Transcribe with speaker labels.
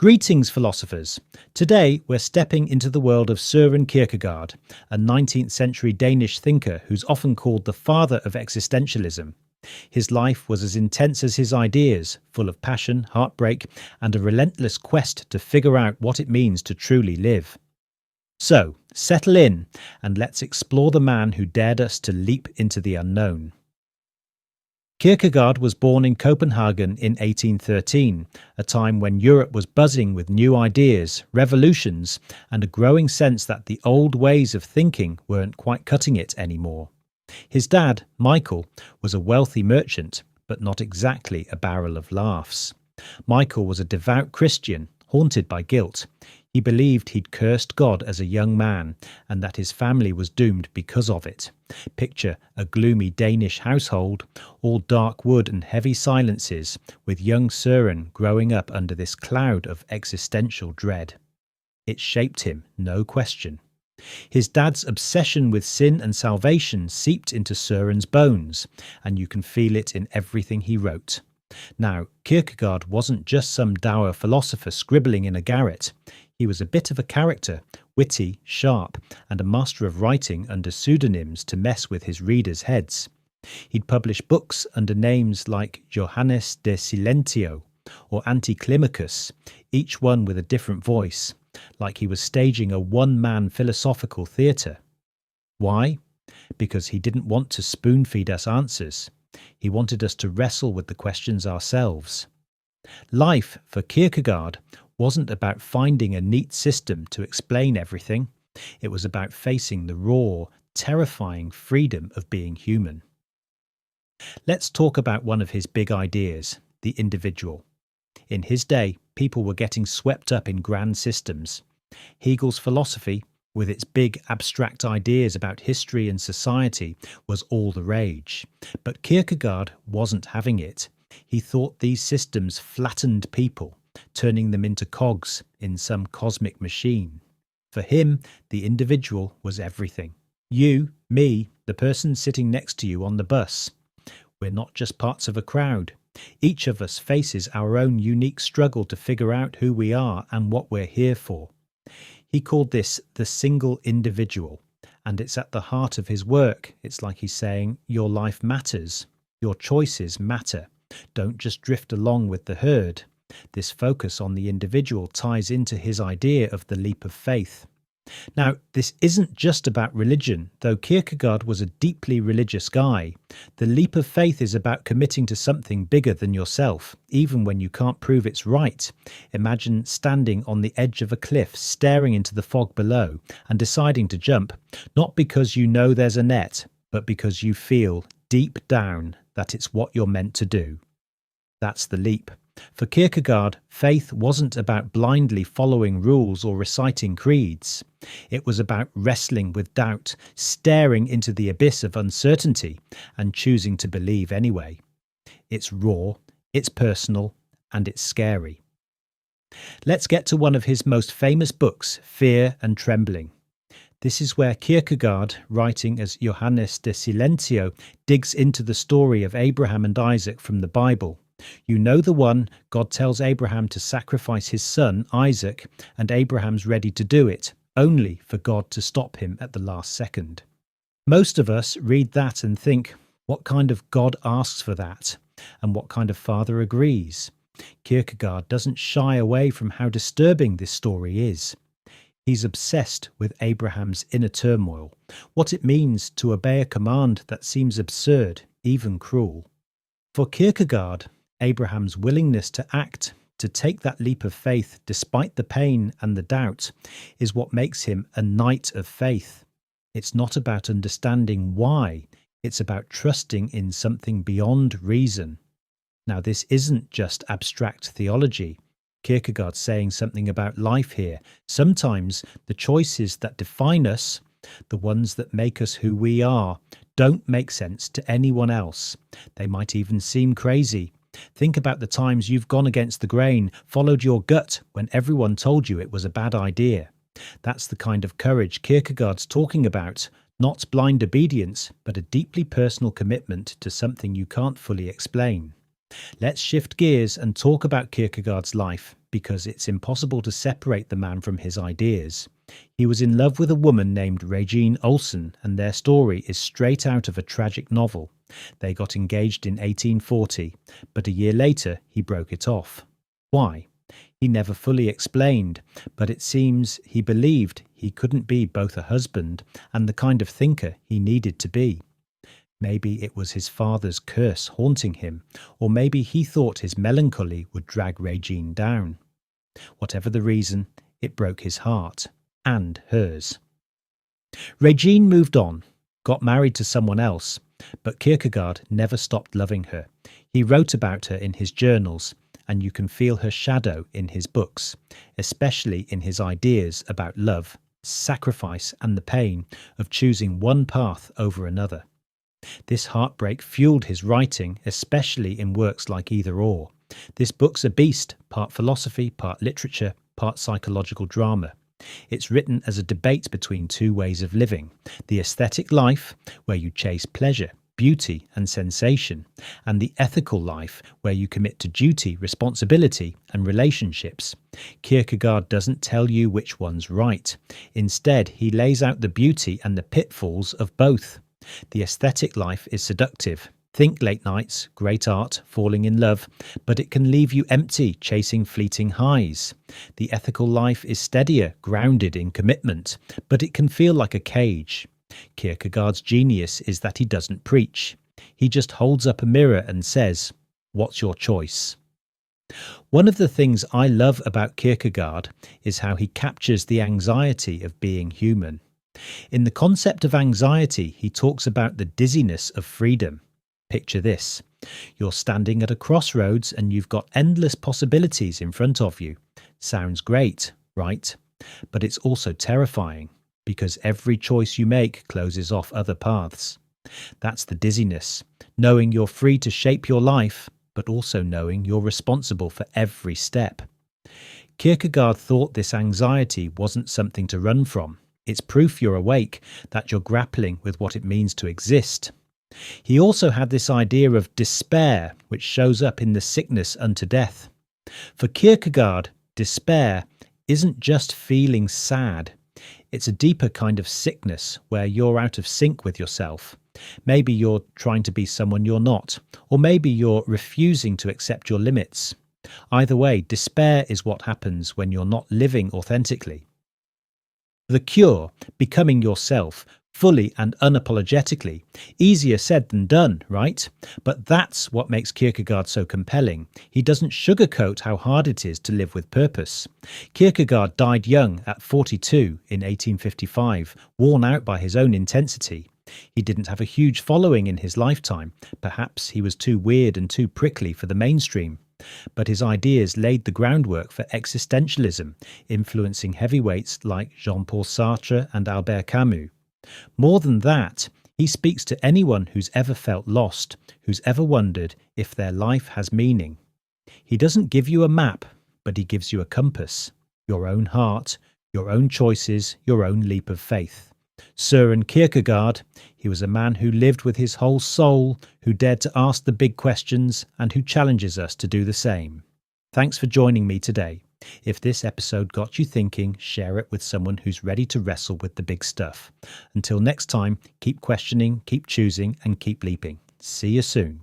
Speaker 1: Greetings, philosophers. Today we're stepping into the world of Søren Kierkegaard, a 19th century Danish thinker who's often called the father of existentialism. His life was as intense as his ideas, full of passion, heartbreak, and a relentless quest to figure out what it means to truly live. So, settle in and let's explore the man who dared us to leap into the unknown. Kierkegaard was born in Copenhagen in 1813, a time when Europe was buzzing with new ideas, revolutions, and a growing sense that the old ways of thinking weren't quite cutting it anymore. His dad, Michael, was a wealthy merchant, but not exactly a barrel of laughs. Michael was a devout Christian, haunted by guilt. He believed he'd cursed God as a young man, and that his family was doomed because of it. Picture a gloomy Danish household, all dark wood and heavy silences, with young Søren growing up under this cloud of existential dread. It shaped him, no question. His dad's obsession with sin and salvation seeped into Søren's bones, and you can feel it in everything he wrote. Now, Kierkegaard wasn't just some dour philosopher scribbling in a garret. He was a bit of a character, witty, sharp, and a master of writing under pseudonyms to mess with his readers' heads. He'd publish books under names like Johannes de Silentio or Anticlimacus, each one with a different voice, like he was staging a one-man philosophical theatre. Why? Because he didn't want to spoon-feed us answers. He wanted us to wrestle with the questions ourselves. Life, for Kierkegaard, wasn't about finding a neat system to explain everything. It was about facing the raw, terrifying freedom of being human. Let's talk about one of his big ideas, the individual. In his day, people were getting swept up in grand systems. Hegel's philosophy, with its big abstract ideas about history and society, was all the rage. But Kierkegaard wasn't having it. He thought these systems flattened people, turning them into cogs in some cosmic machine. For him, the individual was everything. You, me, the person sitting next to you on the bus. We're not just parts of a crowd. Each of us faces our own unique struggle to figure out who we are and what we're here for. He called this the single individual, and it's at the heart of his work. It's like he's saying, your life matters. Your choices matter. Don't just drift along with the herd. This focus on the individual ties into his idea of the leap of faith. Now, this isn't just about religion, though Kierkegaard was a deeply religious guy. The leap of faith is about committing to something bigger than yourself, even when you can't prove it's right. Imagine standing on the edge of a cliff, staring into the fog below, and deciding to jump, not because you know there's a net, but because you feel deep down that it's what you're meant to do. That's the leap. For Kierkegaard, faith wasn't about blindly following rules or reciting creeds. It was about wrestling with doubt, staring into the abyss of uncertainty, and choosing to believe anyway. It's raw, it's personal, and it's scary. Let's get to one of his most famous books, Fear and Trembling. This is where Kierkegaard, writing as Johannes de Silentio, digs into the story of Abraham and Isaac from the Bible. You know the one God tells Abraham to sacrifice his son, Isaac, and Abraham's ready to do it, only for God to stop him at the last second. Most of us read that and think, what kind of God asks for that? And what kind of father agrees? Kierkegaard doesn't shy away from how disturbing this story is. He's obsessed with Abraham's inner turmoil, what it means to obey a command that seems absurd, even cruel. For Kierkegaard, Abraham's willingness to act, to take that leap of faith despite the pain and the doubt, is what makes him a knight of faith. It's not about understanding why, it's about trusting in something beyond reason. Now, this isn't just abstract theology. Kierkegaard's saying something about life here. Sometimes the choices that define us, the ones that make us who we are, don't make sense to anyone else. They might even seem crazy. Think about the times you've gone against the grain, followed your gut when everyone told you it was a bad idea. That's the kind of courage Kierkegaard's talking about, not blind obedience, but a deeply personal commitment to something you can't fully explain. Let's shift gears and talk about Kierkegaard's life, because it's impossible to separate the man from his ideas. He was in love with a woman named Regine Olsen, and their story is straight out of a tragic novel. They got engaged in 1840, but a year later he broke it off. Why? He never fully explained, but it seems he believed he couldn't be both a husband and the kind of thinker he needed to be. Maybe it was his father's curse haunting him, or maybe he thought his melancholy would drag Regine down. Whatever the reason, it broke his heart, and hers. Regine moved on, got married to someone else, but Kierkegaard never stopped loving her. He wrote about her in his journals, and you can feel her shadow in his books, especially in his ideas about love, sacrifice, and the pain of choosing one path over another. This heartbreak fueled his writing, especially in works like Either Or. This book's a beast, part philosophy, part literature, part psychological drama. It's written as a debate between two ways of living: the aesthetic life, where you chase pleasure, beauty, and sensation, and the ethical life, where you commit to duty, responsibility, and relationships. Kierkegaard doesn't tell you which one's right. Instead, he lays out the beauty and the pitfalls of both. The aesthetic life is seductive. Think late nights, great art, falling in love, but it can leave you empty, chasing fleeting highs. The ethical life is steadier, grounded in commitment, but it can feel like a cage. Kierkegaard's genius is that he doesn't preach. He just holds up a mirror and says, "What's your choice?" One of the things I love about Kierkegaard is how he captures the anxiety of being human. In the concept of anxiety, he talks about the dizziness of freedom. Picture this. You're standing at a crossroads and you've got endless possibilities in front of you. Sounds great, right? But it's also terrifying, because every choice you make closes off other paths. That's the dizziness, knowing you're free to shape your life, but also knowing you're responsible for every step. Kierkegaard thought this anxiety wasn't something to run from. It's proof you're awake, that you're grappling with what it means to exist. He also had this idea of despair, which shows up in the sickness unto death. For Kierkegaard, despair isn't just feeling sad. It's a deeper kind of sickness where you're out of sync with yourself. Maybe you're trying to be someone you're not, or maybe you're refusing to accept your limits. Either way, despair is what happens when you're not living authentically. The cure, becoming yourself, fully and unapologetically. Easier said than done, right? But that's what makes Kierkegaard so compelling. He doesn't sugarcoat how hard it is to live with purpose. Kierkegaard died young at 42 in 1855, worn out by his own intensity. He didn't have a huge following in his lifetime. Perhaps he was too weird and too prickly for the mainstream. But his ideas laid the groundwork for existentialism, influencing heavyweights like Jean-Paul Sartre and Albert Camus. More than that, he speaks to anyone who's ever felt lost, who's ever wondered if their life has meaning. He doesn't give you a map, but he gives you a compass, your own heart, your own choices, your own leap of faith. Søren Kierkegaard, he was a man who lived with his whole soul, who dared to ask the big questions, and who challenges us to do the same. Thanks for joining me today. If this episode got you thinking, share it with someone who's ready to wrestle with the big stuff. Until next time, keep questioning, keep choosing, and keep leaping. See you soon.